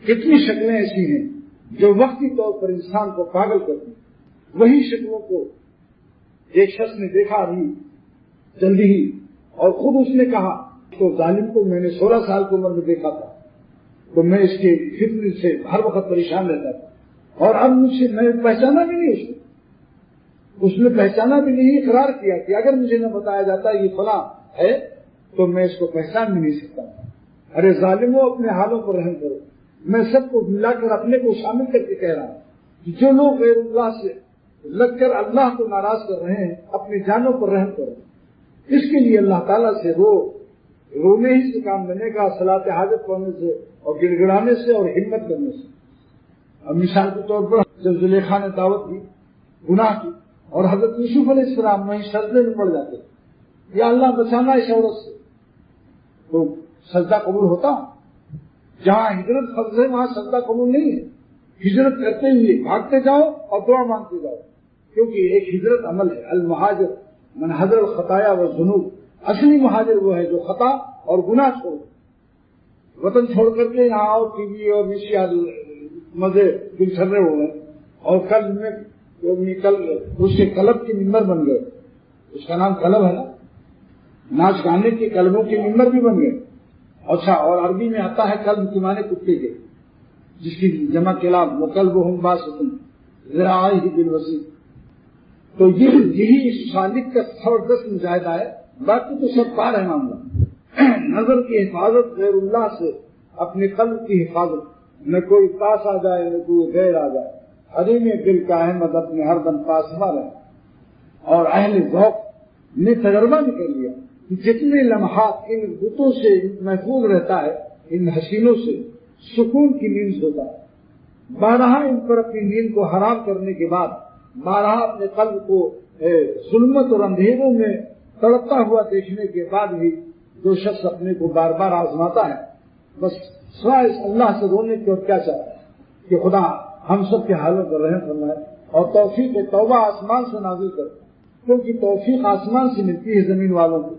کتنی شکلیں ایسی ہیں جو وقتی طور پر انسان کو پاگل کرتی ہیں. وہی شکلوں کو ایک شخص نے دیکھا ابھی جلدی ہی، اور خود اس نے کہا تو ظالم کو میں نے 16 سال کی عمر میں دیکھا تھا، تو میں اس کے فکر سے ہر وقت پریشان رہتا تھا، اور اب مجھ سے میں پہچانا بھی نہیں اس نے پہچانا بھی نہیں، اقرار کیا کہ اگر مجھے نہ بتایا جاتا یہ فلاں ہے تو میں اس کو پہچان بھی نہیں سکتا. ارے ظالموں، اپنے حالوں پر رحم کرو. میں سب کو ملا کر اپنے کو شامل کر کے کہہ رہا ہوں کہ جو لوگ غیر اللہ سے لگ کر اللہ کو ناراض کر رہے ہیں اپنی جانوں پر رحم کرو. اس کے لیے اللہ تعالیٰ سے رونے ہی سے کام لینے کا، صلاۃ حاجت پڑھنے سے اور گڑ گڑانے سے اور ہمت کرنے سے. اب مثال کے طور پر جب زلیخا نے دعوت دی گناہ کی اور حضرت یوسف علیہ السلام وہیں سجدے میں پڑ جاتے یا اللہ بچانا اس عورت سے، تو سجدہ قبول ہوتا؟ جہاں ہجرت فرض ہے وہاں سجدہ قبول نہیں ہے. ہجرت کرتے ہوئے بھاگتے جاؤ اور دعا مانگتے جاؤ، کیونکہ ایک ہجرت عمل ہے. المہاجر من حضر الخطایا والذنوب. اصلی مہاجر وہ ہے جو خطا اور گناہ چھوڑ وطن چھوڑ کر کے یہاں آؤ، ٹی وی اور مشیا مزے دل چھرے ہو گئے، اور کل اس کے کلب کے ممبر بن گئے. اس کا نام کلب ہے نا، ناچ گانے کے کلبوں کے ممبر بھی بن گئے. اچھا، اور عربی میں آتا ہے کلب کے معنی کتے کے، جس کی جمع کلاب وہ کلب ہوں باسطن ذراعی بالوسیع. تو یہی سالک کا زبردست مجاہدہ ہے. باقی تو سب پار ہے معاملہ. نظر کی حفاظت، غیر اللہ سے اپنے قلب کی حفاظت، نہ کوئی پاس آ جائے نہ کوئی غیر آ جائے. حریم دل کا احمد اپنے ہر دم پاس رہے. اور اہل ذوق نے تجربہ بھی کر لیا کہ جتنے لمحات ان بتوں سے محفوظ رہتا ہے، ان حسینوں سے سکون کی نیند ہوتا ہے. بارہا ان پر اپنی نیند کو حرام کرنے کے بعد، بارہا اپنے قلب کو ظلمت اور اندھیروں میں تڑپتا ہوا دیکھنے کے بعد بھی جو شخص اپنے کو بار بار آزماتا ہے، بس سوائے اللہ سے رونے کی اور کیا چاہتا ہے کہ خدا ہم سب کے حالوں پر رحم فرمائے اور توفیق توبہ آسمان سے نازل کرے. کیونکہ توفیق آسمان سے ملتی ہے زمین والوں کو.